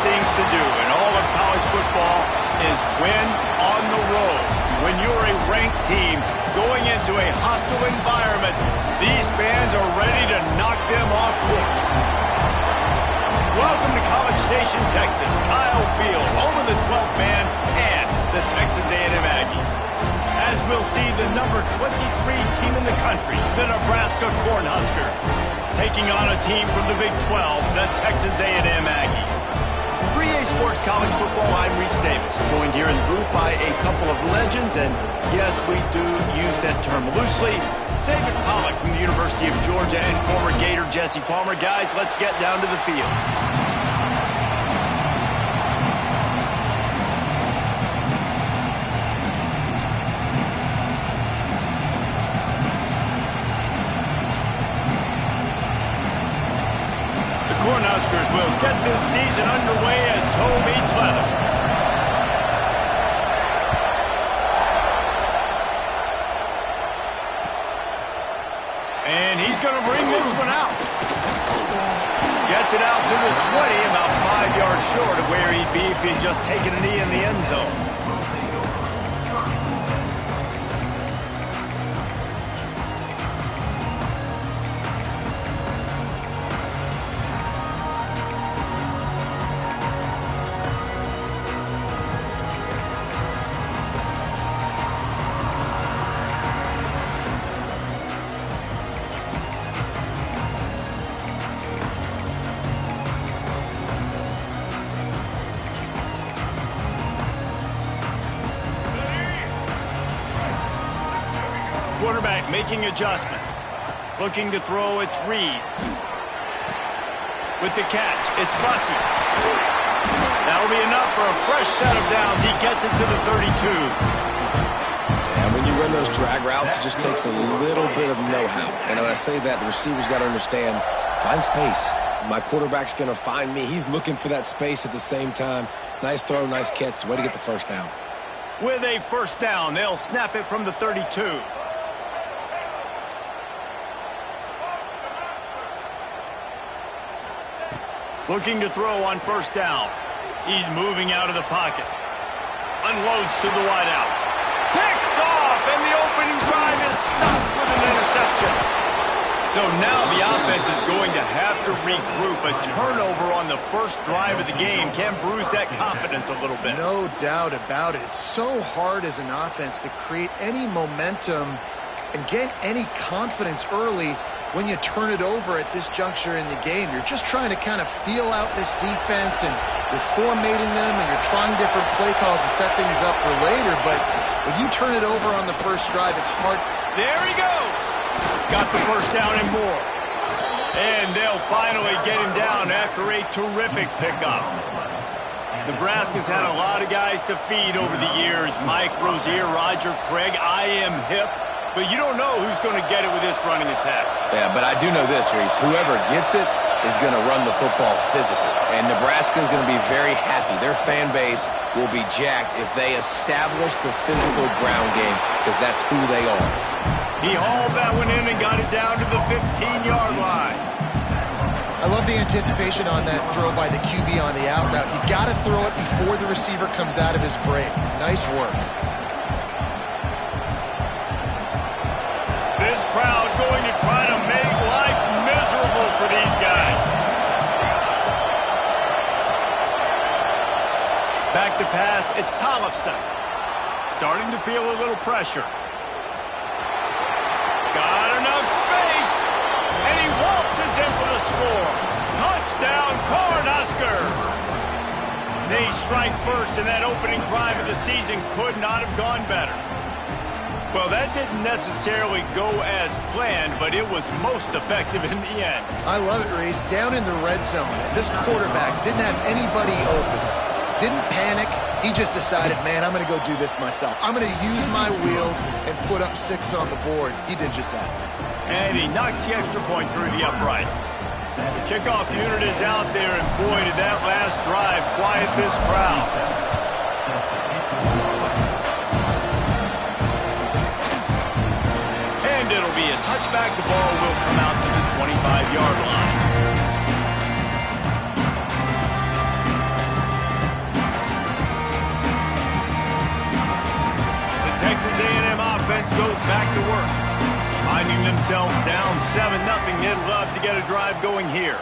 things to do in all of college football is win on the road. When you're a ranked team going into a hostile environment, these fans are ready to knock them off course. Welcome to College Station, Texas, Kyle Field, home of the 12th man and the Texas A&M Aggies. As we'll see the number 23 team in the country, the Nebraska Cornhuskers, taking on a team from the Big 12, the Texas A&M Aggies. 3A Sports College Football, I'm Reese Davis, joined here in the booth by a couple of legends, and yes, we do use that term loosely. David Pollack from the University of Georgia and former Gator Jesse Palmer. Guys, let's get down to the field. Cornhuskers will get this season underway as toe meets leather. And he's going to bring this one out. Gets it out to the 20, about 5 yards short of where he'd be if he'd just taken a knee in the end zone. Quarterback making adjustments. Looking to throw, it's Reed. With the catch, it's Bussey. That'll be enough for a fresh set of downs. He gets it to the 32. And when you run those drag routes, it just takes a little bit of know-how. And when I say that, the receiver's got to understand, find space. My quarterback's going to find me. He's looking for that space at the same time. Nice throw, nice catch. Way to get the first down. With a first down, they'll snap it from the 32. Looking to throw on first down. He's moving out of the pocket. Unloads to the wideout. Picked off, and the opening drive is stopped with an interception. So now the offense is going to have to regroup. A turnover on the first drive of the game can bruise that confidence a little bit. No doubt about it. It's so hard as an offense to create any momentum and get any confidence early when you turn it over at this juncture in the game. You're just trying to kind of feel out this defense, and you're formatting them, and you're trying different play calls to set things up for later. But when you turn it over on the first drive, it's hard. There he goes. Got the first down and more. And they'll finally get him down after a terrific pickup. Nebraska's had a lot of guys to feed over the years. Mike Rozier, Roger Craig. I am hip. But you don't know who's going to get it with this running attack. Yeah, but I do know this, Reese. Whoever gets it is going to run the football physical. And Nebraska is going to be very happy. Their fan base will be jacked if they establish the physical ground game, because that's who they are. He hauled that one in and got it down to the 15-yard line. I love the anticipation on that throw by the QB on the out route. You got to throw it before the receiver comes out of his break. Nice work. This crowd going to try to make life miserable for these guys. Back to pass, it's Tollefson. Starting to feel a little pressure. Got enough space, and he waltzes in for the score. Touchdown, Cornhuskers! They strike first, and that opening drive of the season could not have gone better. Well, that didn't necessarily go as planned, but it was most effective in the end. I love it, Reese. Down in the red zone, and this quarterback didn't have anybody open. Didn't panic. He just decided, man, I'm going to go do this myself. I'm going to use my wheels and put up 6 on the board. He did just that. And he knocks the extra point through the uprights. The kickoff unit is out there, and boy, did that last drive quiet this crowd. It'll be a touchback. The ball will come out to the 25-yard line. offense goes back to work. Finding themselves down 7-0, they'd love to get a drive going here.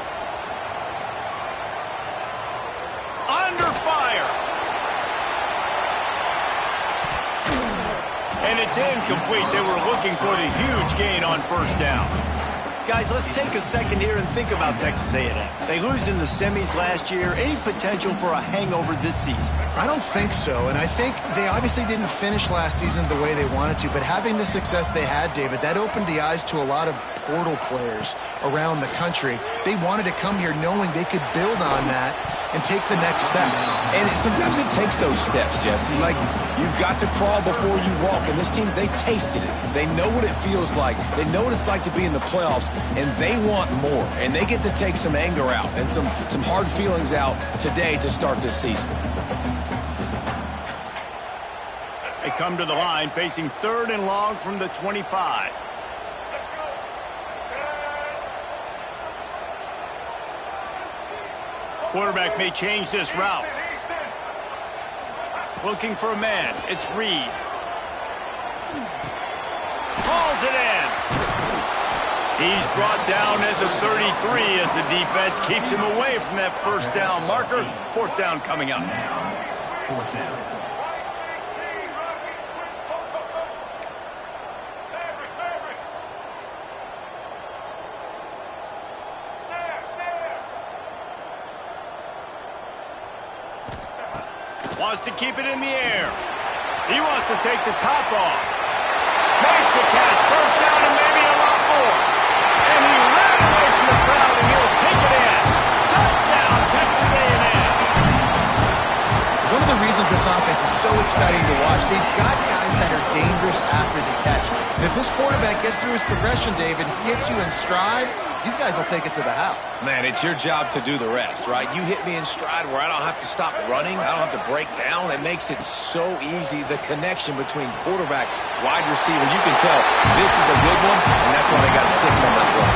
Under fire. And it's incomplete. They were looking for the huge gain on first down. Guys, let's take a second here and think about Texas A&M. They lose in the semis last year. Any potential for a hangover this season? I don't think so, and I think they obviously didn't finish last season the way they wanted to, but having the success they had, David, that opened the eyes to a lot of portal players around the country. They wanted to come here knowing they could build on that and take the next step. And sometimes it takes those steps, Jesse. Like, you've got to crawl before you walk. And this team, they tasted it. They know what it feels like. They know what it's like to be in the playoffs, and they want more. And they get to take some anger out and some hard feelings out today to start this season. They come to the line facing 3rd and long from the 25. Quarterback may change this route. Looking for a man. It's Reed. Hauls it in. He's brought down at the 33 as the defense keeps him away from that first down marker. 4th down coming up. Wants to keep it in the air. He wants to take the top off. Makes the catch. First down and maybe a lot more. And he ran away from the crowd and he'll take it in. Touchdown, Texas A&M. One of the reasons this offense is so exciting to watch, they've got guys that are dangerous after the catch. And if this quarterback gets through his progression, David, hits you in stride, these guys will take it to the house. Man, it's your job to do the rest, right? You hit me in stride where I don't have to stop running. I don't have to break down. It makes it so easy. The connection between quarterback, wide receiver, you can tell this is a good one, and that's why they got 6 on that play.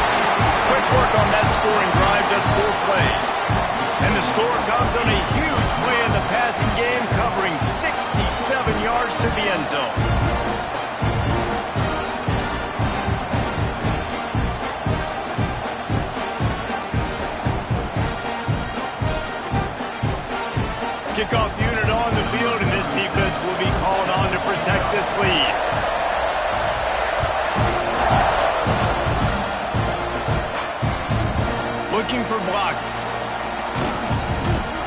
Quick work on that scoring drive, just 4 plays. And the score comes on a huge play in the passing game, covering 67 yards to the end zone. Kickoff unit on the field, and this defense will be called on to protect this lead. Looking for block.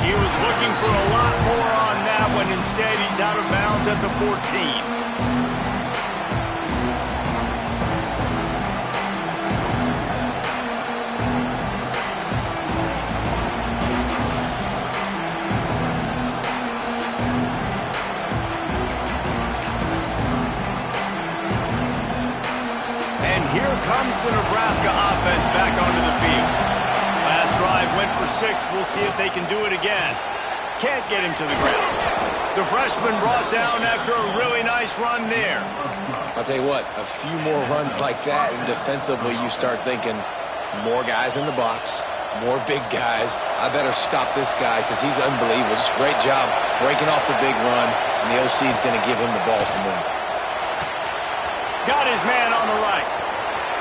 He was looking for a lot more on that one. Instead, he's out of bounds at the 14. Here comes the Nebraska offense back onto the field. Last drive went for 6. We'll see if they can do it again. Can't get him to the ground. The freshman brought down after a really nice run there. I'll tell you what, a few more runs like that, and defensively you start thinking more guys in the box, more big guys. I better stop this guy because he's unbelievable. Just great job breaking off the big run, and the OC is going to give him the ball some more. Got his man on the right.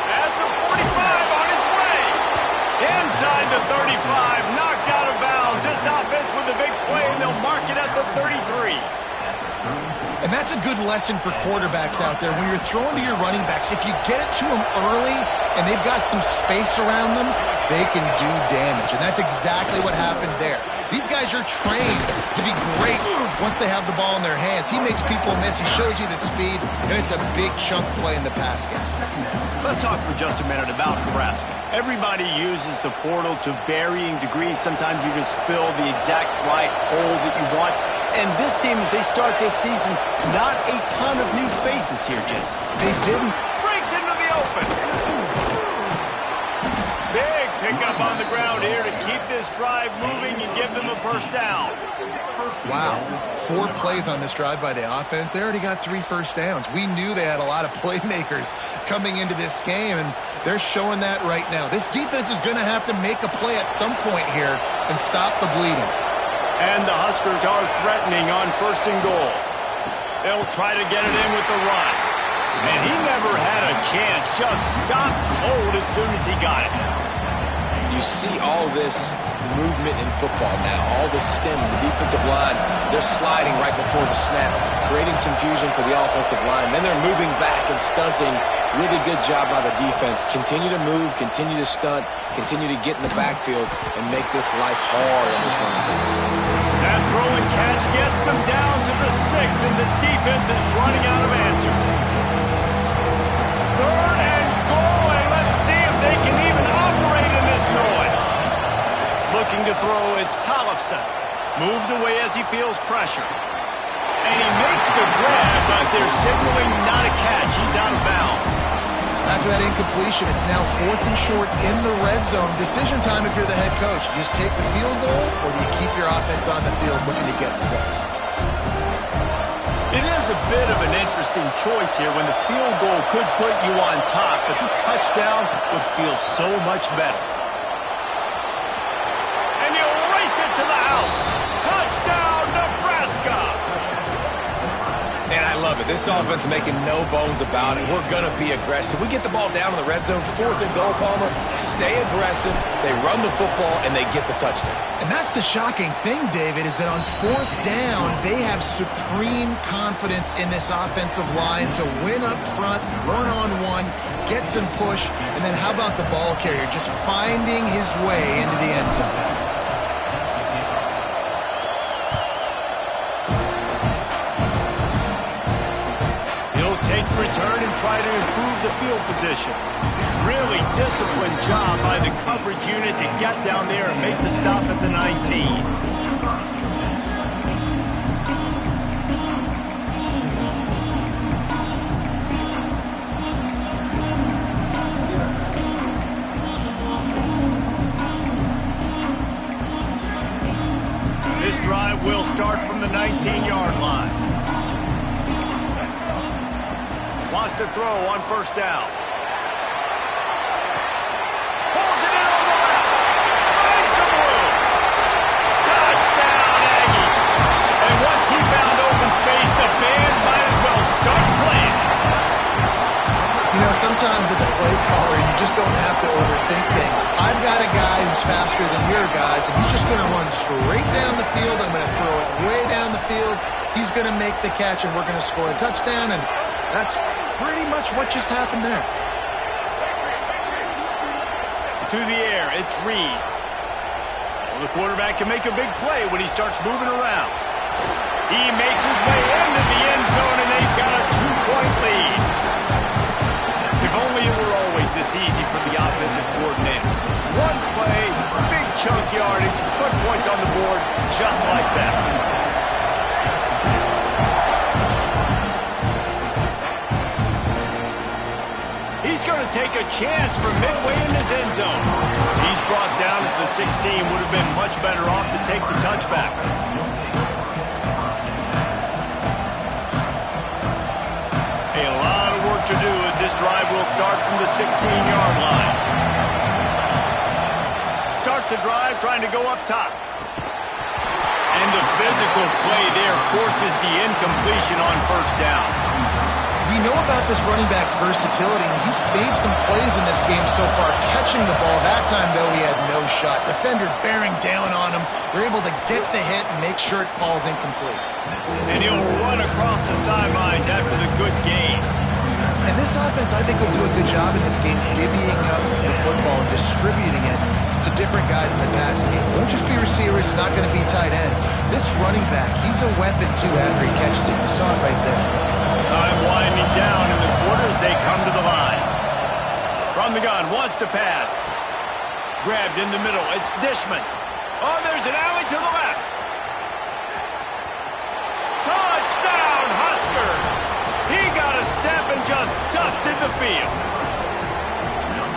At the 45 on his way. Inside the 35, knocked out of bounds. This offense with a big play, and they'll mark it at the 33. And that's a good lesson for quarterbacks out there. When you're throwing to your running backs, if you get it to them early and they've got some space around them, they can do damage. And that's exactly what happened there. These guys are trained to be great once they have the ball in their hands. He makes people miss. He shows you the speed, and it's a big chunk play in the pass game. Let's talk for just a minute about Nebraska. Everybody uses the portal to varying degrees. Sometimes you just fill the exact right hole that you want. And this team, as they start this season, not a ton of new faces here, Jesse. They didn't. Breaks into the open. Big pickup on the ground here to keep this drive moving and give them a first down. Wow. 4 plays on this drive by the offense. They already got 3 first downs. We knew they had a lot of playmakers coming into this game, and they're showing that right now. This defense is going to have to make a play at some point here and stop the bleeding. And the Huskers are threatening on 1st and goal. They'll try to get it in with the run. And he never had a chance. Just stopped cold as soon as he got it. You see all this movement in football now, all the stemming, the defensive line, they're sliding right before the snap, creating confusion for the offensive line. Then they're moving back and stunting. Really good job by the defense. Continue to move, continue to stunt, continue to get in the backfield and make this life hard on this running back. That throw and catch gets them down to the 6, and the defense is running out of answers. 3rd and goal, and let's see if they can even operate in this noise. Looking to throw, it's Tollefson. Moves away as he feels pressure. And he makes the grab, but they're signaling not a catch. He's out of bounds. After that incompletion, it's now 4th and short in the red zone. Decision time if you're the head coach. Do you just take the field goal, or do you keep your offense on the field looking to get 6? It is a bit of an interesting choice here when the field goal could put you on top, but the touchdown would feel so much better. And he'll race it to the house. Touchdown, Nebraska! And I love it. This offense making no bones about it. We're going to be aggressive. We get the ball down in the red zone, 4th and goal, Palmer. Stay aggressive. They run the football, and they get the touchdown. And that's the shocking thing, David, is that on 4th down, they have supreme confidence in this offensive line to win up front, one-on-one, get some push, and then how about the ball carrier just finding his way into the end zone? Return and try to improve the field position. Really disciplined job by the coverage unit to get down there and make the stop at the 19. This drive will start from the 19-yard line. Wants to throw on 1st down. Pulls it in on the left. Finds some room. Touchdown, Aggie. And once he found open space, the band might as well start playing. You know, sometimes as a play caller, you just don't have to overthink things. I've got a guy who's faster than your guys, and he's just going to run straight down the field. I'm going to throw it way down the field. He's going to make the catch, and we're going to score a touchdown, and that's pretty much what just happened there. To the air, it's Reed. Well, the quarterback can make a big play when he starts moving around. He makes his way into the end zone, and they've got a 2-point lead. If only it were always this easy for the offensive coordinators. One play, big chunk yardage, put points on the board just like that. He's going to take a chance from midway in his end zone. He's brought down at the 16. Would have been much better off to take the touchback. A lot of work to do as this drive will start from the 16-yard line. Starts a drive trying to go up top. And the physical play there forces the incompletion on 1st down. We know about this running back's versatility, and he's made some plays in this game so far, catching the ball. That time, though, he had no shot. Defender bearing down on him. They're able to get the hit and make sure it falls incomplete. And he'll run across the sidelines after the good gain. And this offense, I think, will do a good job in this game divvying up the football and distributing it to different guys in the passing game. It won't just be receivers. It's not going to be tight ends. This running back, he's a weapon, too, after he catches it. You saw it right there. Time winding down in the quarter as they come to the line. From the gun, wants to pass. Grabbed in the middle. It's Dishman. Oh, there's an alley to the left. Touchdown, Husker! He got a step and just dusted the field.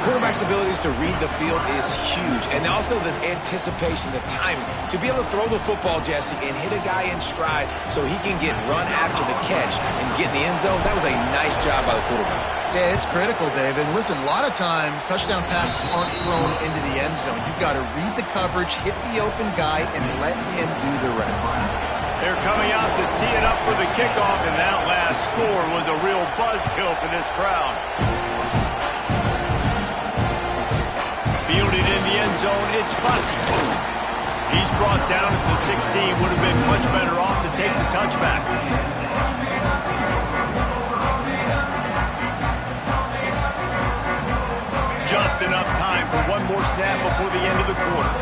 Quarterback's abilities to read the field is huge, and also the anticipation, the timing. To be able to throw the football, Jesse, and hit a guy in stride so he can get run after the catch and get in the end zone, that was a nice job by the quarterback. Yeah, it's critical, David. Listen, a lot of times touchdown passes aren't thrown into the end zone. You've got to read the coverage, hit the open guy, and let him do the rest. They're coming out to tee it up for the kickoff, and that last score was a real buzzkill for this crowd. Fielded in the end zone, it's Bussey. He's brought down at the 16. Would have been much better off to take the touchback. Just enough time for one more snap before the end of the quarter.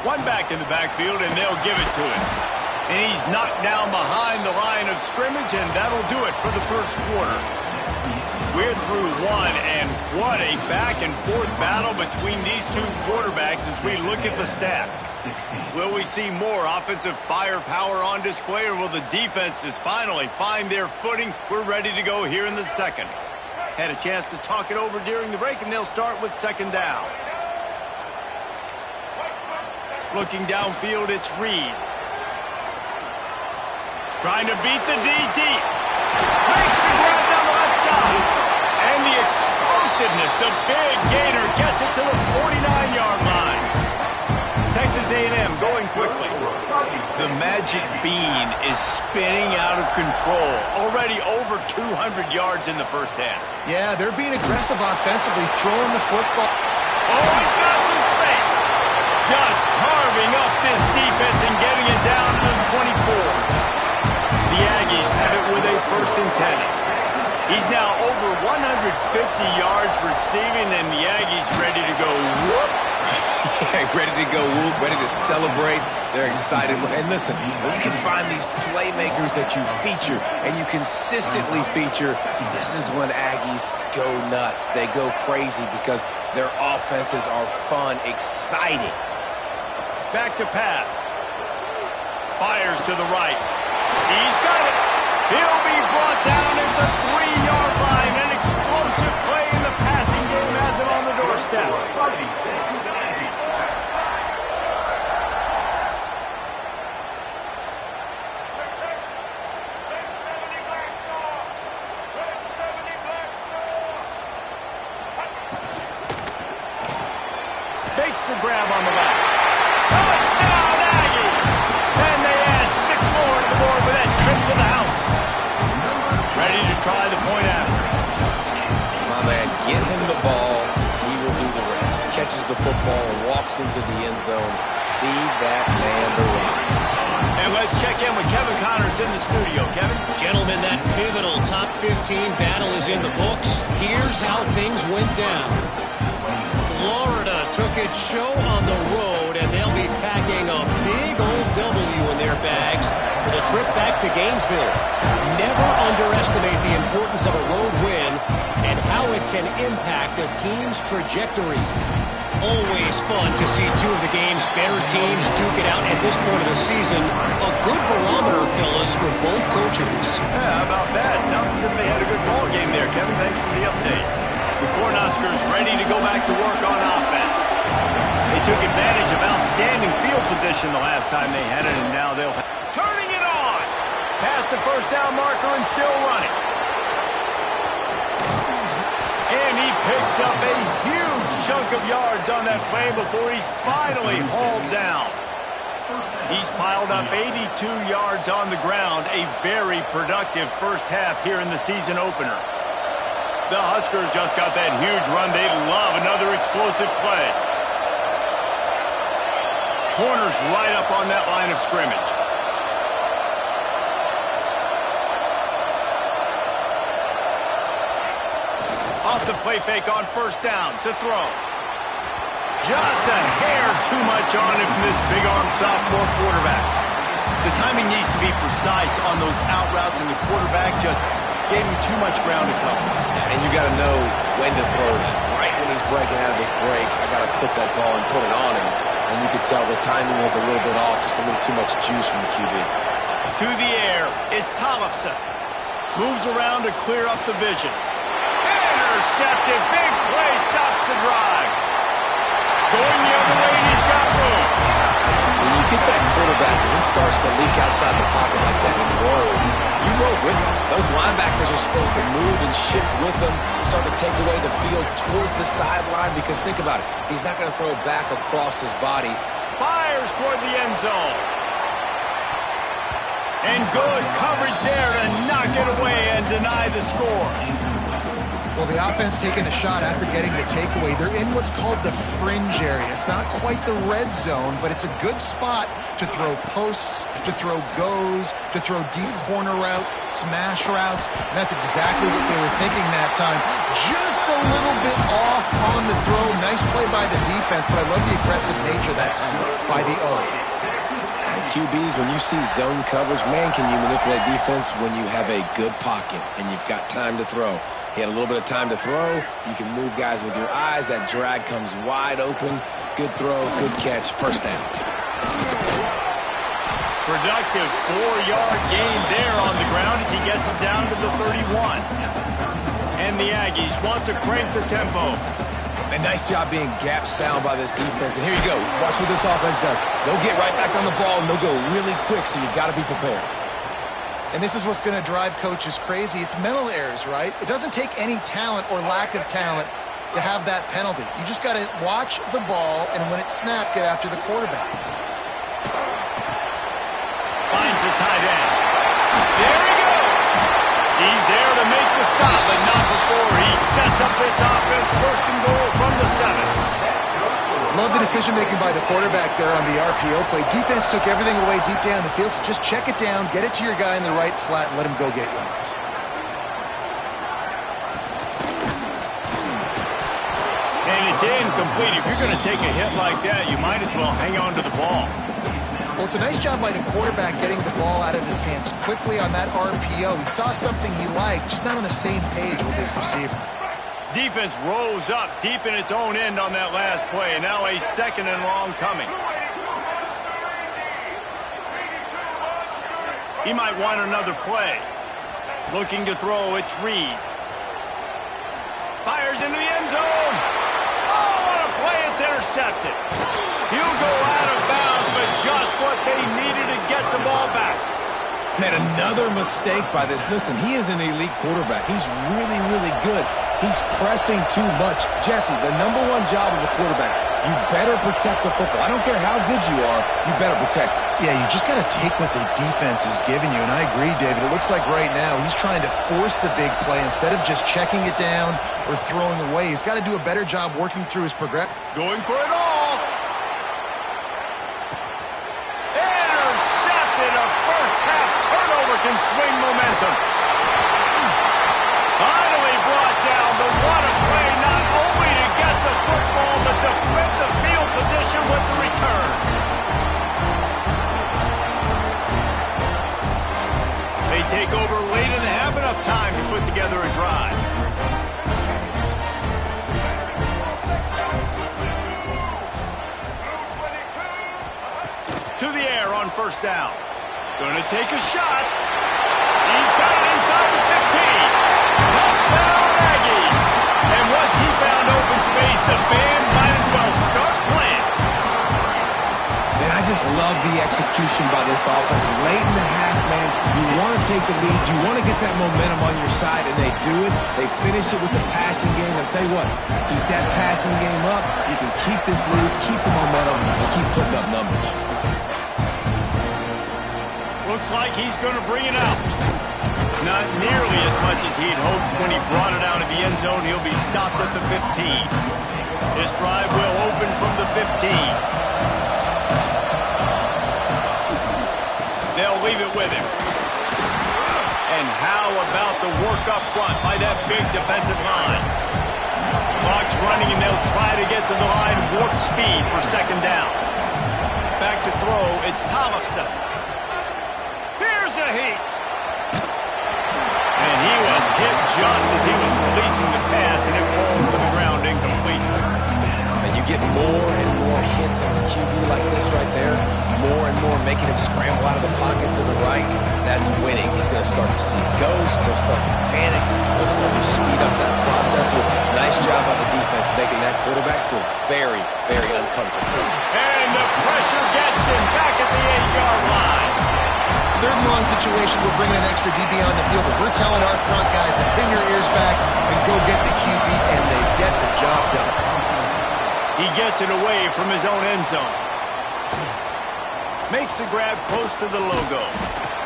One back in the backfield, and they'll give it to him. And he's knocked down behind the line of scrimmage, and that'll do it for the first quarter. We're through one, and what a back-and-forth battle between these two quarterbacks as we look at the stats. Will we see more offensive firepower on display, or will the defenses finally find their footing? We're ready to go here in the second. Had a chance to talk it over during the break, and they'll start with second down. Looking downfield, it's Reed. Trying to beat the D deep. Makes the grab down the left side. And the explosiveness, the big gainer gets it to the 49-yard line. Texas A&M going quickly. The magic bean is spinning out of control. Already over 200 yards in the first half. Yeah, they're being aggressive offensively, throwing the football. Oh, he's got some space. Just carving up this defense and getting it down to the 24. The Aggies have it with a 1st and 10. He's now over 150 yards receiving, and the Aggies ready to go whoop. Yeah, ready to go whoop, ready to celebrate. They're excited. And listen, when you can find these playmakers that you feature and you consistently feature, this is when Aggies go nuts. They go crazy because their offenses are fun, exciting. Back to pass. Fires to the right. He's got it. He'll be brought down at the 3-yard line. An explosive play in the passing game has him on the doorstep. Makes the grab on the left. Touchdown, Aggie! And they add 6 more to the board with that trip to the house. Ready to try the point after. My man, get him the ball. He will do the rest. Catches the football and walks into the end zone. Feed that man the rock. And let's check in with Kevin Connors in the studio. Kevin? Gentlemen, that pivotal top 15 battle is in the books. Here's how things went down. Florida took its show on the road, and they'll be packing a big old W in their bags for the trip back to Gainesville. Never underestimate the importance of a road win and how it can impact a team's trajectory. Always fun to see two of the game's better teams duke it out at this point of the season. A good barometer, fellas, for both coaches. Yeah, how about that? Sounds as if they had a good ball game there, Kevin. Thanks for the update. The Cornhuskers ready to go back to work on offense. They took advantage of outstanding field position the last time they had it, and now they'll turning it on. Past the first down marker and still running. And he picks up a huge chunk of yards on that play before he's finally hauled down. He's piled up 82 yards on the ground, a very productive first half here in the season opener. The Huskers just got that huge run. They love another explosive play. Corners right up on that line of scrimmage. Off the play fake on first down to throw. Just a hair too much on it from this big-arm sophomore quarterback. The timing needs to be precise on those out routes, and the quarterback just gave him too much ground to cover. And you got to know when to throw that. Right when he's breaking out of his break, I got to put that ball and put it on him. And you could tell the timing was a little bit off, just a little too much juice from the QB. To the air, it's Tollefson. Moves around to clear up the vision. Intercepted, big play, stops the drive. Going the other way, and he's got room. When you get that quarterback and he starts to leak outside the pocket like that and roll, you roll with him. Those linebackers are supposed to move and shift with him, start to take away the field towards the sideline, because think about it, he's not going to throw it back across his body. fires toward the end zone. And good coverage there to knock it away and deny the score. Well, the offense taking a shot after getting the takeaway. They're in what's called the fringe area. It's not quite the red zone, but it's a good spot to throw posts, to throw goes, to throw deep corner routes, smash routes. And that's exactly what they were thinking that time. Just a little bit off on the throw. Nice play by the defense, but I love the aggressive nature that time by the O. QBs, when you see zone coverage, man, can you manipulate defense when you have a good pocket and you've got time to throw. He had a little bit of time to throw. You can move guys with your eyes. That drag comes wide open. Good throw, good catch, first down. Productive 4-yard gain there on the ground as he gets it down to the 31. And the Aggies want to crank the tempo. A nice job being gap sound by this defense. And here you go. Watch what this offense does. They'll get right back on the ball, and they'll go really quick, so you've got to be prepared. And this is what's going to drive coaches crazy. It's mental errors, right? It doesn't take any talent or lack of talent to have that penalty. You just got to watch the ball, and when it's snapped, get after the quarterback. Finds the tight end. There he goes. He's there to make the stop, but not before he sets up this offense. First and goal from the 7. Love the decision-making by the quarterback there on the RPO play. Defense took everything away deep down the field, so just check it down, get it to your guy in the right flat, and let him go get yards. And it's incomplete. If you're going to take a hit like that, you might as well hang on to the ball. Well, it's a nice job by the quarterback getting the ball out of his hands quickly on that RPO. He saw something he liked, just not on the same page with his receiver. Defense rose up deep in its own end on that last play. Now a second and long coming. He might want another play. Looking to throw, it's Reed. Fires into the end zone. Oh, what a play, it's intercepted. He'll go out of bounds, but just what they needed to get the ball back. Man, another mistake by this. Listen, he is an elite quarterback. He's really, really good. He's pressing too much. Jesse, the number one job of a quarterback, you better protect the football. I don't care how good you are, you better protect it. Yeah, you just got to take what the defense is giving you, and I agree, David. It looks like right now he's trying to force the big play instead of just checking it down or throwing away. He's got to do a better job working through his progression. Going for it all. Intercepted. A first-half turnover can swing momentum. Finally brought down, but what a play, not only to get the football, but to flip the field position with the return. They take over late and have enough time to put together a drive. To the air on first down. Gonna take a shot. He's got it inside the 15. Touchdown, Aggies! And once he found open space, the band might as well start playing. Man, I just love the execution by this offense. Late in the half, man, you want to take the lead. You want to get that momentum on your side, and they do it. They finish it with the passing game. I'll tell you what, keep that passing game up. You can keep this lead, keep the momentum, and keep putting up numbers. Looks like he's going to bring it out. Not nearly as much as he'd hoped when he brought it out of the end zone. He'll be stopped at the 15. This drive will open from the 15. They'll leave it with him. And how about the work up front by that big defensive line? Clock's running, and they'll try to get to the line warp speed for second down. Back to throw, it's Thomason. Here's a heat. And he was hit just as he was releasing the pass, and it falls to the ground incomplete. And you get more and more hits on the QB like this right there, more and more making him scramble out of the pocket to the right. That's winning. He's going to start to see ghosts. He'll start to panic. He'll start to speed up that process. So nice job by the defense making that quarterback feel very, very uncomfortable. And the pressure gets him back at the 8-yard line. Third and long situation, we're bringing an extra DB on the field, but we're telling our front guys to pin your ears back and go get the QB, and they get the job done. He gets it away from his own end zone. Makes the grab close to the logo.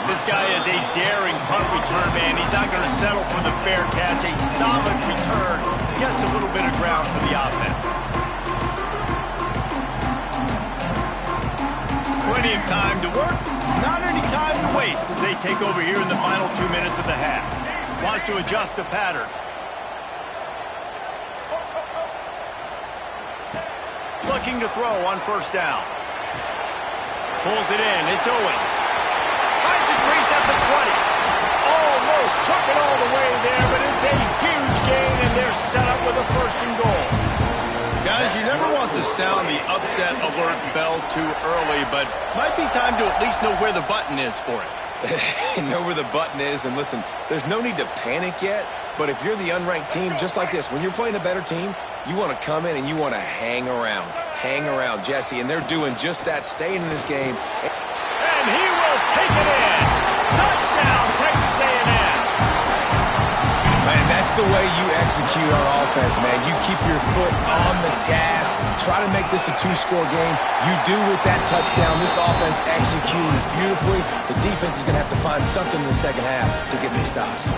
This guy is a daring punt return man. He's not going to settle for the fair catch. A solid return. Gets a little bit of ground for the offense. Plenty of time to work. Not any time to waste as they take over here in the final 2 minutes of the half. Wants to adjust the pattern. Looking to throw on first down. Pulls it in. It's Owens. Finds a crease at the 20. Almost took it all the way there, but it's a huge gain, and they're set up with a first and goal. Guys, you never want to sound the upset alert bell too early, but might be time to at least know where the button is for it. Know where the button is, and listen, there's no need to panic yet, but if you're the unranked team, just like this, when you're playing a better team, you want to come in and you want to hang around. Hang around, Jesse, and they're doing just that, staying in this game. And he will take it in. Touchdown, Texas A&M. Man, that's the way you execute on offense, man. You keep your foot on the gas. Try to make this a two-score game. You do with that touchdown. This offense executed beautifully. The defense is going to have to find something in the second half to get some stops.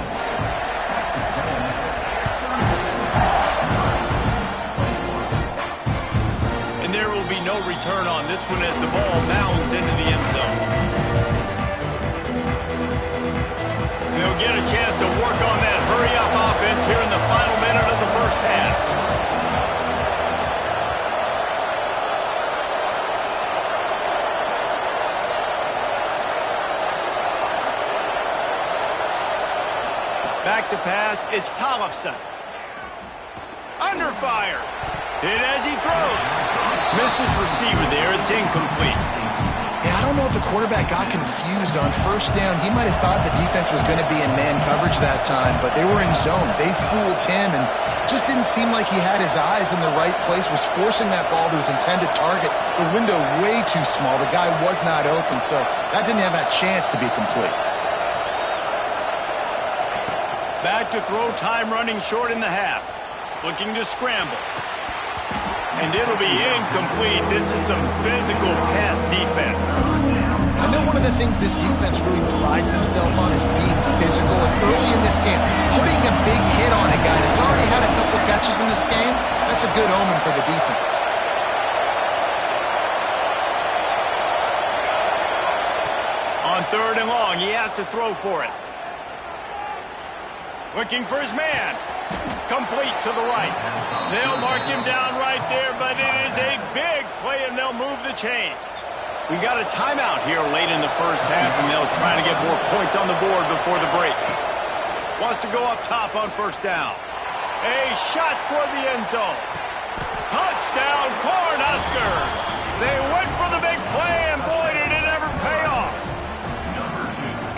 And there will be no return on this one as the ball mounds into the end zone. They'll get a chance to work on that hurry-up offense here in the final minute of the first half. Back to pass, it's Tollefson. Under fire. Hit as he throws. Missed his receiver there, it's incomplete. Yeah, I don't know if the quarterback got confused on first down. He might have thought the defense was going to be in man coverage that time, but they were in zone. They fooled him and just didn't seem like he had his eyes in the right place, was forcing that ball to his intended target. The window way too small. The guy was not open, so that didn't have that chance to be complete. Back to throw, time running short in the half. Looking to scramble. And it'll be incomplete. This is some physical pass defense. I know one of the things this defense really prides themselves on is being physical. And early in this game, putting a big hit on a guy that's already had a couple catches in this game, that's a good omen for the defense. On third and long, he has to throw for it. Looking for his man. Complete to the right. They'll mark him down right there, but it is a big play, and they'll move the chains. We got a timeout here late in the first half, and they'll try to get more points on the board before the break. Wants to go up top on first down. A shot toward the end zone. Touchdown, Cornhuskers! They went for the big play, and boy, did it ever pay off.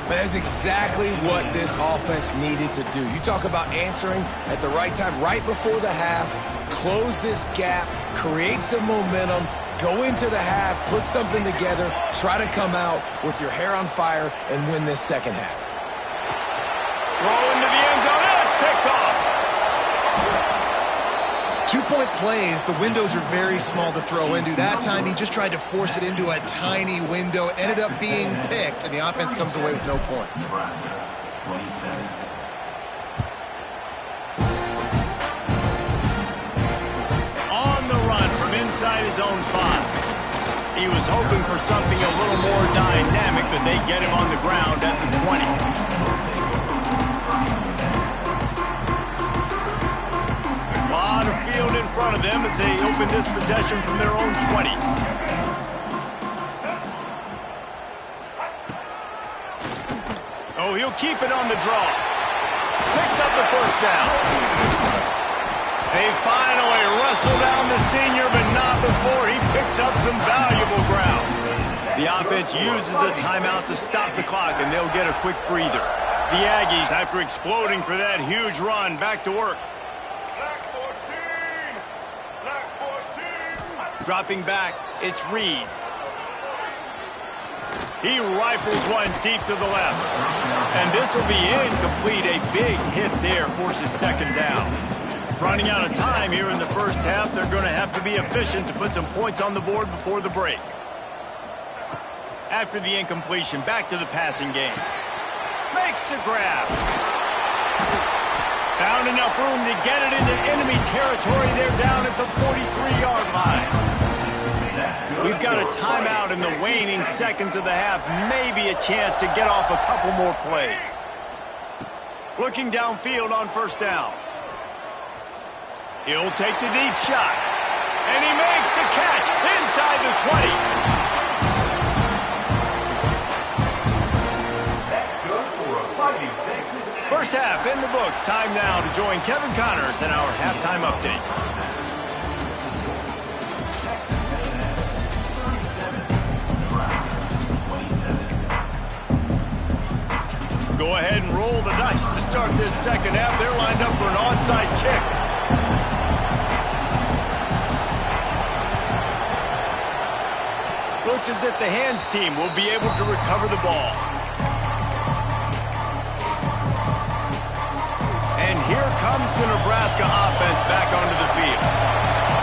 That's exactly what this offense needed to do. You talk about answering at the right time, right before the half, close this gap, create some momentum, go into the half, put something together, try to come out with your hair on fire and win this second half. Throw into the end zone, and it's picked off. 2-point plays, the windows are very small to throw into. That time he just tried to force it into a tiny window, ended up being picked, and the offense comes away with no points. On the run from inside his own 5. He was hoping for something a little more dynamic, but they get him on the ground at the 20. Field in front of them as they open this possession from their own 20. Oh, he'll keep it on the draw. Picks up the first down. They finally wrestle down the senior, but not before he picks up some valuable ground. The offense uses a timeout to stop the clock, and they'll get a quick breather. The Aggies, after exploding for that huge run, back to work. Dropping back, it's Reed. He rifles one deep to the left. And this will be incomplete. A big hit there forces second down. Running out of time here in the first half. They're going to have to be efficient to put some points on the board before the break. After the incompletion, back to the passing game. Makes the grab. Found enough room to get it into enemy territory. They're down at the 43-yard line. We've got a timeout in the waning seconds of the half. Maybe a chance to get off a couple more plays. Looking downfield on first down. He'll take the deep shot. And he makes the catch inside the 20. First half in the books. Time now to join Kevin Connors in our halftime update. Go ahead and roll the dice to start this second half. They're lined up for an onside kick. Looks as if the hands team will be able to recover the ball. And here comes the Nebraska offense back onto the field.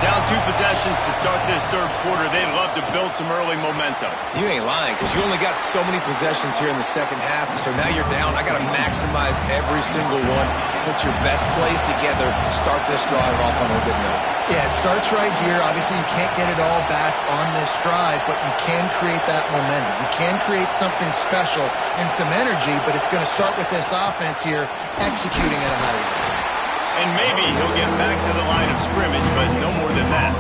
Down 2 possessions to start this third quarter. They'd love to build some early momentum. You ain't lying, because you only got so many possessions here in the second half, so now you're down. I got to maximize every single one. Put your best plays together. Start this drive off on a good note. Yeah, it starts right here. Obviously, you can't get it all back on this drive, but you can create that momentum. You can create something special and some energy, but it's going to start with this offense here executing at a high level. And maybe he'll get back to the line of scrimmage, but no more than that.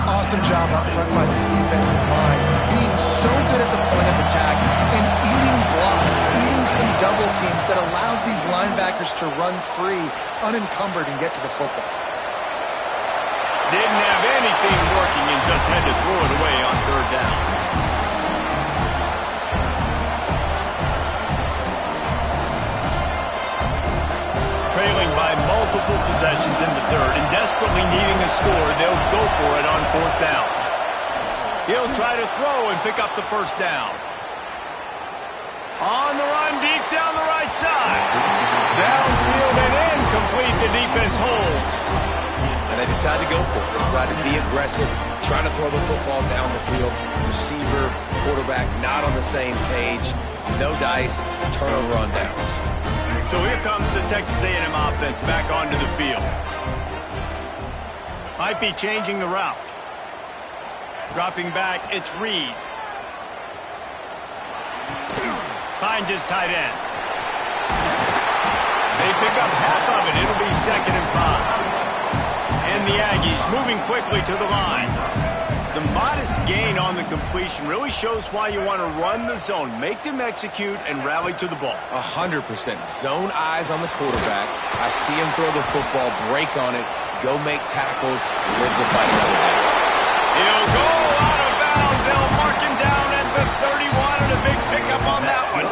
Awesome job up front by this defensive line, being so good at the point of attack and eating blocks, eating some double teams that allows these linebackers to run free, unencumbered, and get to the football. Didn't have anything working and just had to throw it away on third down. Trailing by multiple possessions in the third and desperately needing a score, they'll go for it on fourth down. He'll try to throw and pick up the first down. On the run, deep down the right side. Downfield and incomplete. The defense holds. And they decide to go for it. Decide to be aggressive, try to throw the football down the field. Receiver, quarterback, not on the same page. No dice, turnover on downs. So here comes the Texas A&M offense back onto the field. Might be changing the route. Dropping back, it's Reed. Finds his tight end. They pick up half of it. It'll be 2nd and 5. And the Aggies moving quickly to the line. The modest gain on the completion really shows why you want to run the zone. Make them execute and rally to the ball. 100%. Zone eyes on the quarterback. I see him throw the football, break on it, go make tackles, live to fight another day. He'll go out of bounds. They'll mark him down at the 31 and a big pickup on that one.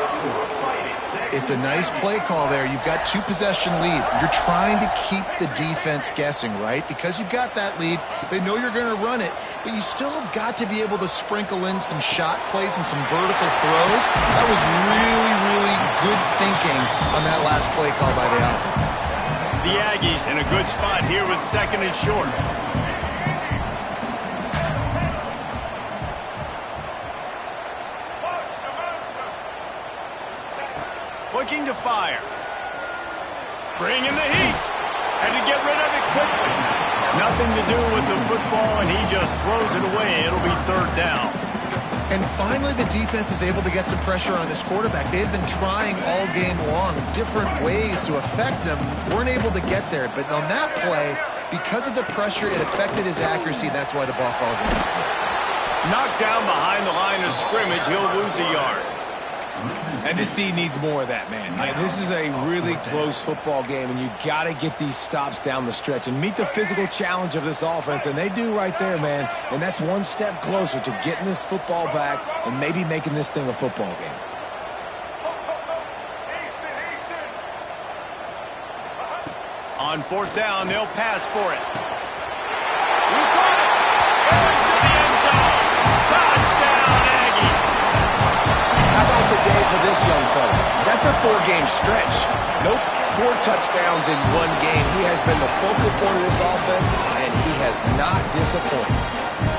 It's a nice play call there. You've got 2-possession lead. You're trying to keep the defense guessing, right? Because you've got that lead, they know you're going to run it, but you still have got to be able to sprinkle in some shot plays and some vertical throws. That was really, really good thinking on that last play call by the offense. The Aggies in a good spot here with 2nd and short. Looking to fire. Bringing the heat. Had to get rid of it quickly. Nothing to do with the football, and he just throws it away. It'll be 3rd down. And finally, the defense is able to get some pressure on this quarterback. They've been trying all game long different ways to affect him. Weren't able to get there. But on that play, because of the pressure, it affected his accuracy. That's why the ball falls in. Knocked down behind the line of scrimmage. He'll lose a yard. And this D needs more of that, man. This is a really close football game, and you got to get these stops down the stretch and meet the physical challenge of this offense, and they do right there, man. And that's one step closer to getting this football back and maybe making this thing a football game. On 4th down, they'll pass for it. We caught it. Into the end zone. Touchdown, Aggie. How about the day for this young fella? That's a 4-game stretch. Nope, 4 touchdowns in 1 game. He has been the focal point of this offense, and he has not disappointed.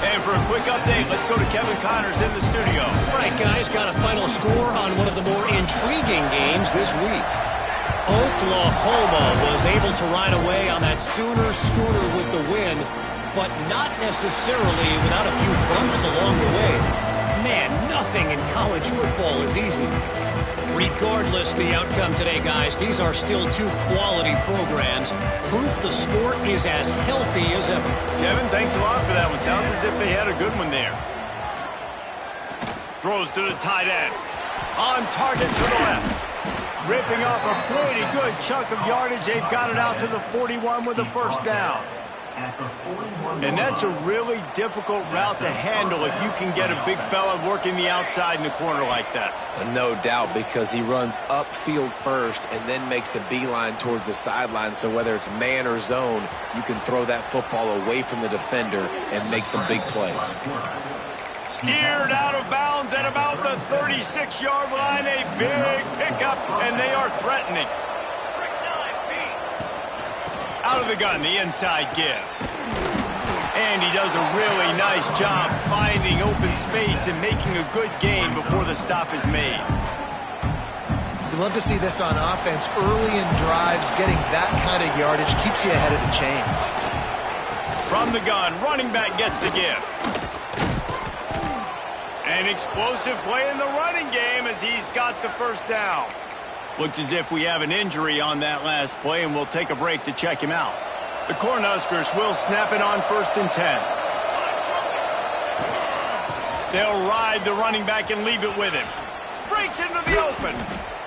And for a quick update, let's go to Kevin Connors in the studio. All right, guys, got a final score on one of the more intriguing games this week. Oklahoma was able to ride away on that Sooner scooter with the win, but not necessarily without a few bumps along the way. Man, nothing in college football is easy. Regardless the outcome today, guys, these are still two quality programs. Proof the sport is as healthy as ever. Kevin, thanks a lot for that one. Sounds as if they had a good one there. Throws to the tight end. On target to the left. Ripping off a pretty good chunk of yardage. They've got it out to the 41 with a first down. And that's a really difficult route to handle if you can get a big fella working the outside in the corner like that. No doubt, because he runs upfield first and then makes a beeline towards the sideline. So whether it's man or zone, you can throw that football away from the defender and make some big plays. Steered out of bounds at about the 36-yard line. A big pickup, and they are threatening. Out of the gun, the inside give. And he does a really nice job finding open space and making a good gain before the stop is made. You love to see this on offense. Early in drives, getting that kind of yardage keeps you ahead of the chains. From the gun, running back gets the give. An explosive play in the running game as he's got the first down. Looks as if we have an injury on that last play, and we'll take a break to check him out. The Cornhuskers will snap it on 1st and 10. They'll ride the running back and leave it with him. Breaks into the open.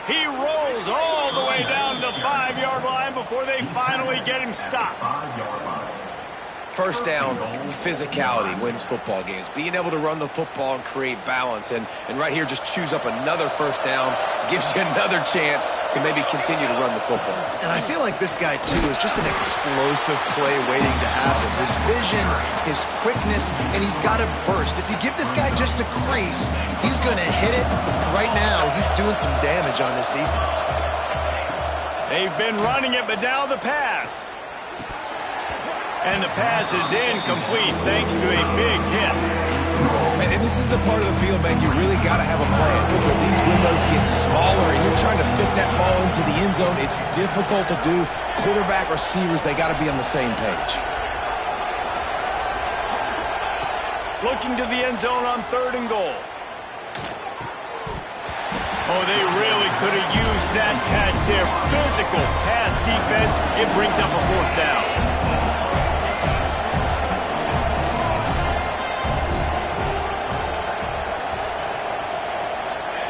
He rolls all the way down to the 5-yard line before they finally get him stopped. First down, physicality wins football games. Being able to run the football and create balance. And right here, just choose up another first down. Gives you another chance to maybe continue to run the football. And I feel like this guy, too, is just an explosive play waiting to happen. His vision, his quickness, and he's got a burst. If you give this guy just a crease, he's going to hit it. Right now, he's doing some damage on this defense. They've been running it, but now the pass. And the pass is incomplete thanks to a big hit. And this is the part of the field, man, you really got to have a plan because these windows get smaller and you're trying to fit that ball into the end zone. It's difficult to do. Quarterback, receivers, they got to be on the same page. Looking to the end zone on 3rd and goal. Oh, they really could have used that catch there. Physical pass defense. It brings up a 4th down.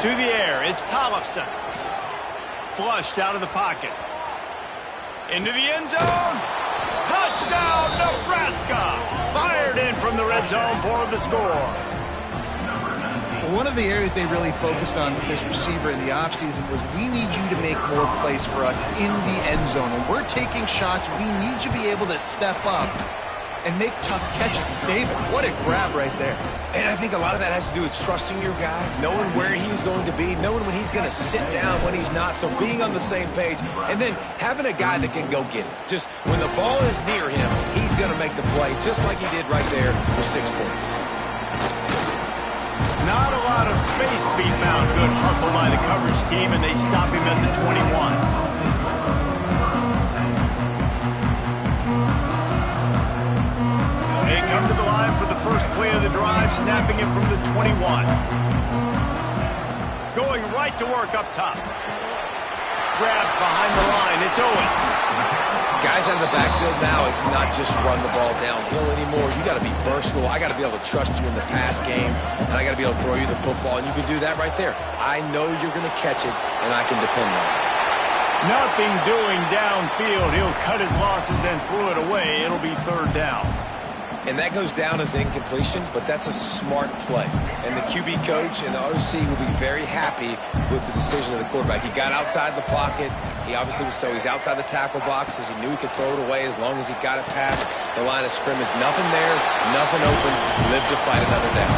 To the air, it's Tollefson. Flushed out of the pocket. Into the end zone. Touchdown, Nebraska! Fired in from the red zone for the score. One of the areas they really focused on with this receiver in the offseason was we need you to make more plays for us in the end zone. When we're taking shots, we need you to be able to step up and make tough catches. And David, what a grab right there. And I think a lot of that has to do with trusting your guy, knowing where he's going to be, knowing when he's going to sit down, when he's not, so being on the same page, and then having a guy that can go get it. Just when the ball is near him, he's going to make the play, just like he did right there for 6 points. Not a lot of space to be found. Good hustle by the coverage team, and they stop him at the 21. They come to the line for the first play of the drive, snapping it from the 21. Going right to work up top. Grabbed behind the line. It's Owens. Guys out of the backfield now, it's not just run the ball downhill anymore. You got to be versatile. I got to be able to trust you in the pass game, and I got to be able to throw you the football, and you can do that right there. I know you're going to catch it, and I can depend on it. Nothing doing downfield. He'll cut his losses and throw it away. It'll be 3rd down. And that goes down as incompletion, but that's a smart play. And the QB coach and the OC will be very happy with the decision of the quarterback. He got outside the pocket. He obviously was he's outside the tackle boxes. He knew he could throw it away as long as he got it past the line of scrimmage. Nothing there, nothing open. Live to fight another down.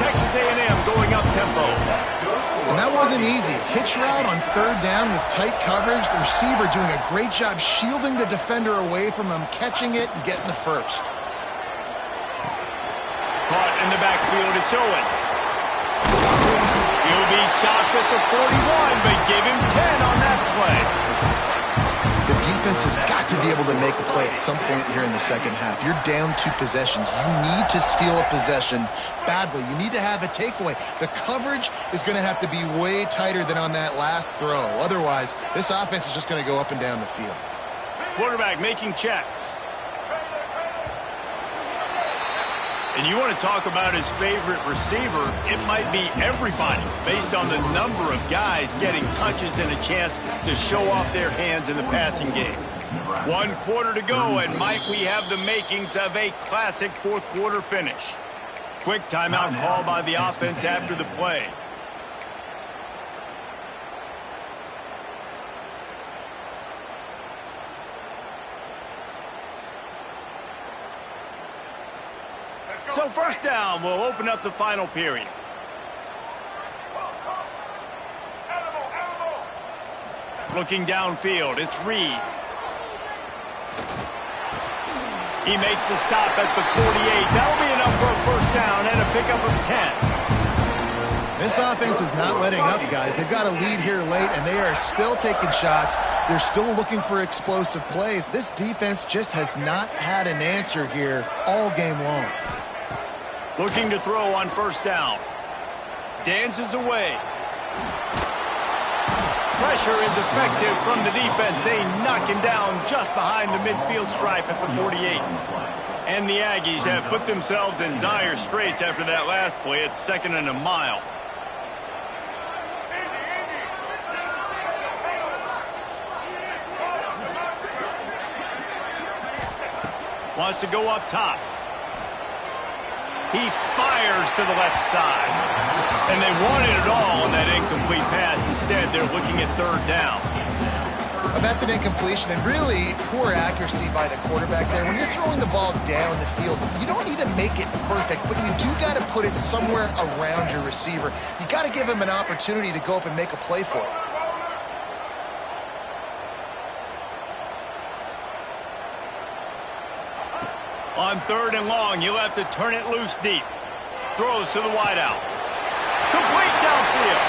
Texas A&M going up tempo. And that wasn't easy. Hitch route on 3rd down with tight coverage. The receiver doing a great job shielding the defender away from him, catching it and getting the first. In the backfield, it's Owens. He'll be stopped at the 41, but give him 10 on that play. The defense has got to be able to make a play at some point here in the second half. You're down 2 possessions. You need to steal a possession badly. You need to have a takeaway. The coverage is going to have to be way tighter than on that last throw. Otherwise, this offense is just going to go up and down the field. Quarterback making checks. And you want to talk about his favorite receiver, it might be everybody based on the number of guys getting touches and a chance to show off their hands in the passing game. 1 quarter to go, and might we have the makings of a classic fourth quarter finish. Quick timeout call by the offense after the play. So first down, we'll open up the final period. Looking downfield, it's Reed. He makes the stop at the 48. That'll be enough for a first down and a pickup of 10. This offense is not letting up, guys. They've got a lead here late, and they are still taking shots. They're still looking for explosive plays. This defense just has not had an answer here all game long. Looking to throw on first down. Dances away. Pressure is effective from the defense. They knock him down just behind the midfield stripe at the 48. And the Aggies have put themselves in dire straits after that last play. It's 2nd and a mile. Wants to go up top. He fires to the left side. And they wanted it all on that incomplete pass. Instead, they're looking at 3rd down. That's an incompletion, and really poor accuracy by the quarterback there. When you're throwing the ball down the field, you don't need to make it perfect, but you do got to put it somewhere around your receiver. You got to give him an opportunity to go up and make a play for it. On 3rd and long, you'll have to turn it loose deep. Throws to the wideout. Complete downfield.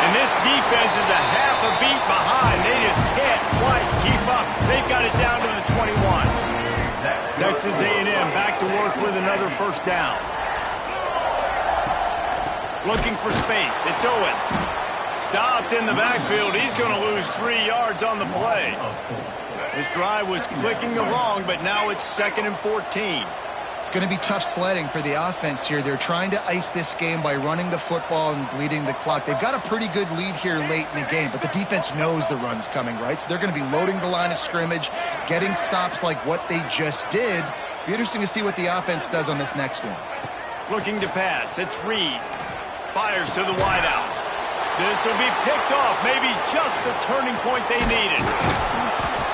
And this defense is a half a beat behind. They just can't quite keep up. They've got it down to the 21. Texas A&M back to work with another first down. Looking for space. It's Owens. Stopped in the backfield. He's going to lose 3 yards on the play. This drive was clicking along, but now it's 2nd and 14. It's going to be tough sledding for the offense here. They're trying to ice this game by running the football and bleeding the clock. They've got a pretty good lead here late in the game, but the defense knows the run's coming, right? So they're going to be loading the line of scrimmage, getting stops like what they just did. Be interesting to see what the offense does on this next one. Looking to pass. It's Reed. Fires to the wideout. This will be picked off. Maybe just the turning point they needed.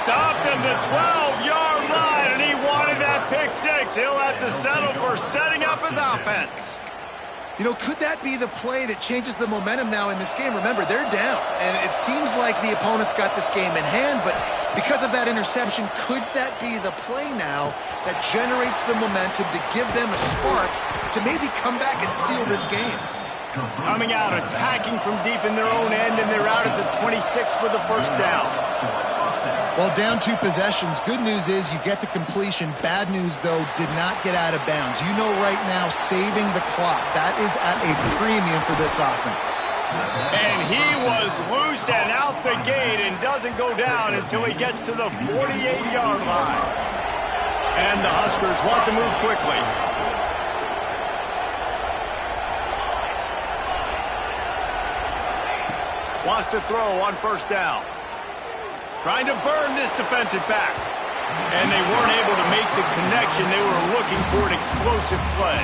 Stopped at the 12-yard line, and he wanted that pick 6. He'll have to settle for setting up his offense. You know, could that be the play that changes the momentum now in this game? Remember, they're down, and it seems like the opponent's got this game in hand, but because of that interception, could that be the play now that generates the momentum to give them a spark to maybe come back and steal this game? Coming out, attacking from deep in their own end, and they're out at the 26 with the first down. Well, down 2 possessions. Good news is you get the completion. Bad news, though, did not get out of bounds. You know right now, saving the clock, that is at a premium for this offense. And he was loose and out the gate and doesn't go down until he gets to the 48-yard line. And the Huskers want to move quickly. Wants to throw on first down. Trying to burn this defensive back. And they weren't able to make the connection. They were looking for an explosive play.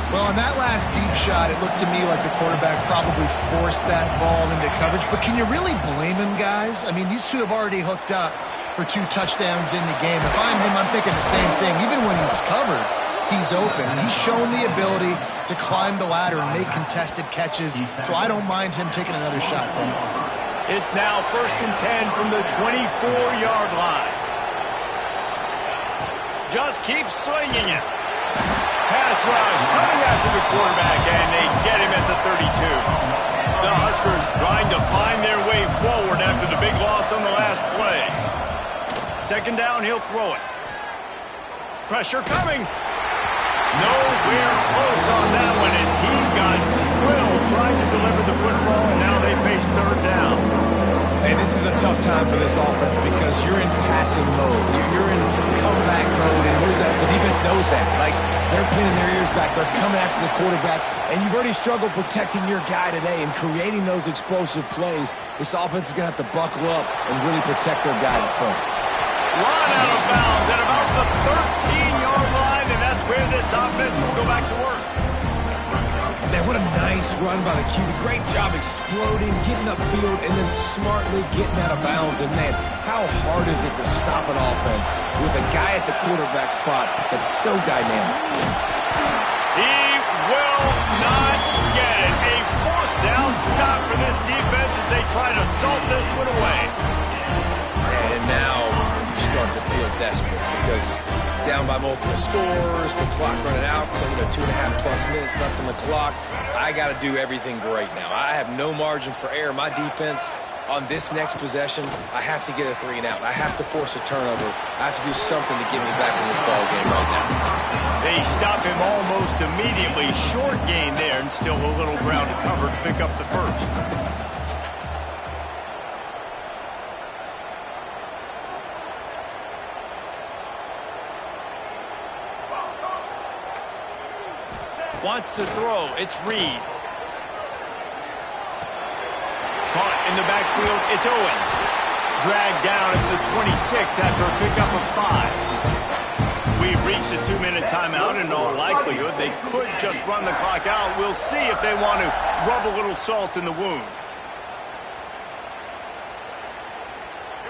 Well, on that last deep shot, it looked to me like the quarterback probably forced that ball into coverage. But can you really blame him, guys? I mean, these two have already hooked up for 2 touchdowns in the game. If I'm him, I'm thinking the same thing. Even when he's covered, he's open. He's shown the ability to climb the ladder and make contested catches. So I don't mind him taking another shot there. It's now 1st and 10 from the 24-yard line. Just keep slinging it. pass rush coming after the quarterback, and they get him at the 32. The Huskers trying to find their way forward after the big loss on the last play. Second down, he'll throw it. Pressure coming. Nowhere close on that one as he got drilled trying to deliver the football, and now they face third down. And this is a tough time for this offense because you're in passing mode. You're in comeback mode, and the defense knows that. Like, they're pinning their ears back. They're coming after the quarterback, and you've already struggled protecting your guy today and creating those explosive plays. This offense is going to have to buckle up and really protect their guy in front. Run out of bounds at about the 13-yard line, and that's where this offense will go back to work. Man, what a nice run by the QB. Great job exploding, getting upfield, and then smartly getting out of bounds. And, man, how hard is it to stop an offense with a guy at the quarterback spot that's so dynamic? He will not get it. A fourth down stop for this defense as they try to salt this one away. And now you start to feel desperate because down by multiple scores, the clock running out, 2.5+ minutes left on the clock. I got to do everything great now. I have no margin for error. My defense on this next possession, I have to get a 3 and out. I have to force a turnover. I have to do something to get me back in this ball game right now. They stop him almost immediately. Short gain there and still a little ground to cover to pick up the first. Wants to throw. It's Reed. Caught in the backfield. It's Owens. Dragged down at the 26 after a pickup of 5. We've reached a 2-minute timeout. In all likelihood, they could just run the clock out. We'll see if they want to rub a little salt in the wound.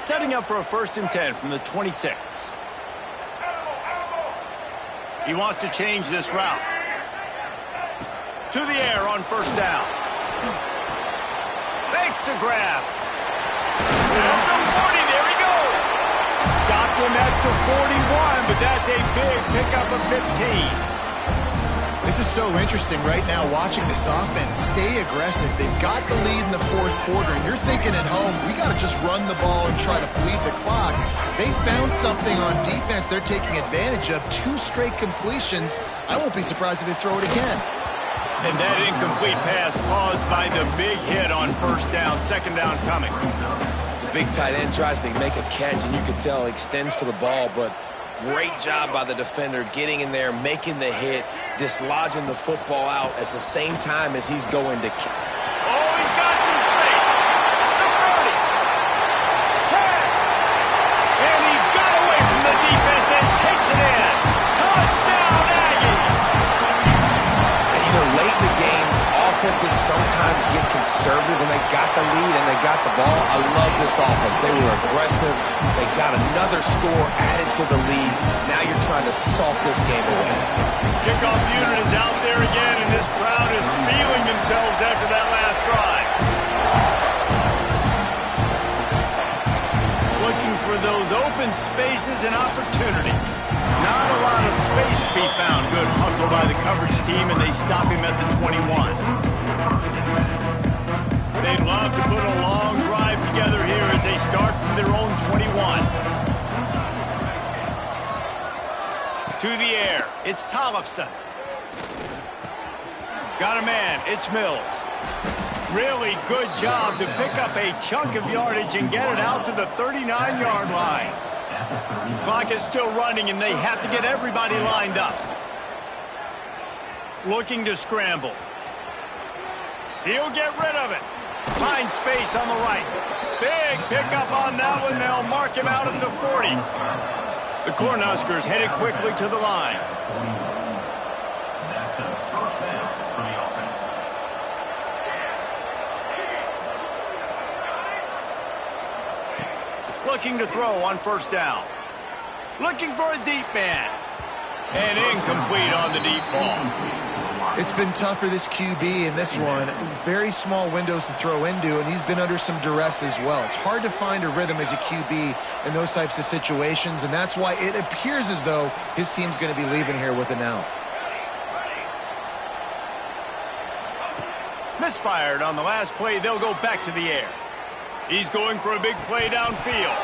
Setting up for a 1st and 10 from the 26. He wants to change this route. To the air on 1st down. Makes the grab. At the 40, there he goes. Stopped him at the 41, but that's a big pickup of 15. This is so interesting right now watching this offense stay aggressive. They've got the lead in the 4th quarter, and you're thinking at home, we got to just run the ball and try to bleed the clock. They found something on defense they're taking advantage of. 2 straight completions. I won't be surprised if they throw it again. And that incomplete pass caused by the big hit on 1st down. 2nd down coming. The big tight end tries to make a catch, and you can tell he extends for the ball, but great job by the defender getting in there, making the hit, dislodging the football out at the same time as he's going to... Oh, he's got some space. The 30. 10. And he got away from the defense and takes it in. Touchdown, Aggie. You know, late in the games, offenses sometimes get conservative when they got the lead and they got the ball. I love this offense. They were aggressive. They got another score added to the lead. Now you're trying to salt this game away. Kickoff unit is out there again, and this crowd is feeling themselves after that last drive. Looking for those open spaces and opportunity. Not a lot of space to be found. Good hustle by the coverage team, and they stop him at the 21. They'd love to put a long drive together here as they start from their own 21. To the air, it's Tollefson. Got a man, it's Mills. Really good job to pick up a chunk of yardage and get it out to the 39-yard line. Clock is still running, and they have to get everybody lined up. Looking to scramble. He'll get rid of it. Finds space on the right. Big pickup on that one. They'll mark him out at the 40. The Cornhuskers headed quickly to the line. Looking to throw on 1st down. Looking for a deep man. And incomplete on the deep ball. It's been tough for this QB in this one. Very small windows to throw into, and he's been under some duress as well. It's hard to find a rhythm as a QB in those types of situations, and that's why it appears as though his team's going to be leaving here with an out. Misfired on the last play. They'll go back to the air. He's going for a big play downfield.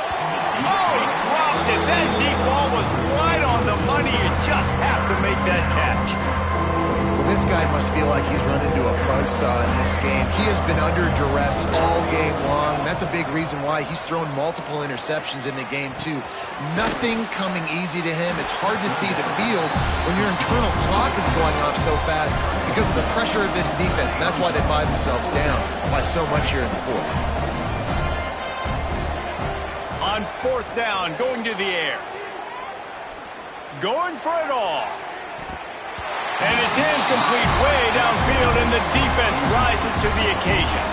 Oh, he dropped it. That deep ball was right on the money. You just have to make that catch. Well, this guy must feel like he's run into a buzzsaw in this game. He has been under duress all game long, and that's a big reason why he's thrown multiple interceptions in the game, too. Nothing coming easy to him. It's hard to see the field when your internal clock is going off so fast because of the pressure of this defense, and that's why they find themselves down by so much here in the fourth. On fourth down, going to the air. Going for it all. And it's incomplete way downfield, and the defense rises to the occasion.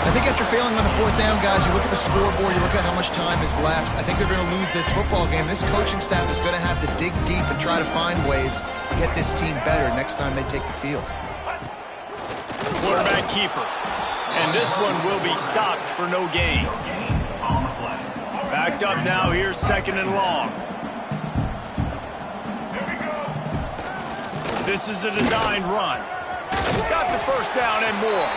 I think after failing on the fourth down, guys, you look at the scoreboard, you look at how much time is left. I think they're going to lose this football game. This coaching staff is going to have to dig deep and try to find ways to get this team better next time they take the field. Quarterback keeper. And this one will be stopped for no gain. Backed up now, here's second and long. This is a designed run. Got the first down and more.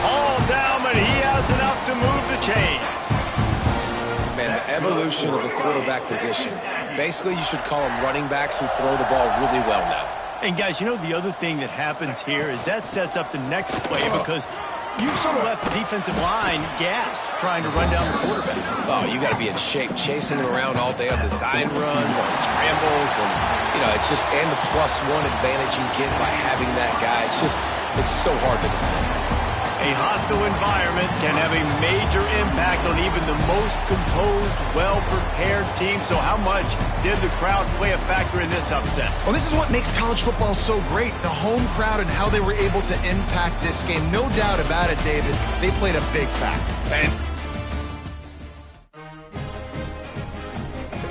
All down, but he has enough to move the chains. Man, the evolution of the quarterback position. Basically, you should call them running backs who throw the ball really well now. And guys, you know the other thing that happens here is that sets up the next play because you've sort of left the defensive line gassed trying to run down the quarterback. Oh, you got to be in shape, chasing him around all day on design runs, on scrambles, and, you know, it's just, and the +1 advantage you get by having that guy. It's so hard to defend. A hostile environment can have a major impact on even the most composed, well-prepared team. So how much did the crowd play a factor in this upset? Well, this is what makes college football so great, the home crowd and how they were able to impact this game. No doubt about it, David. They played a big factor. And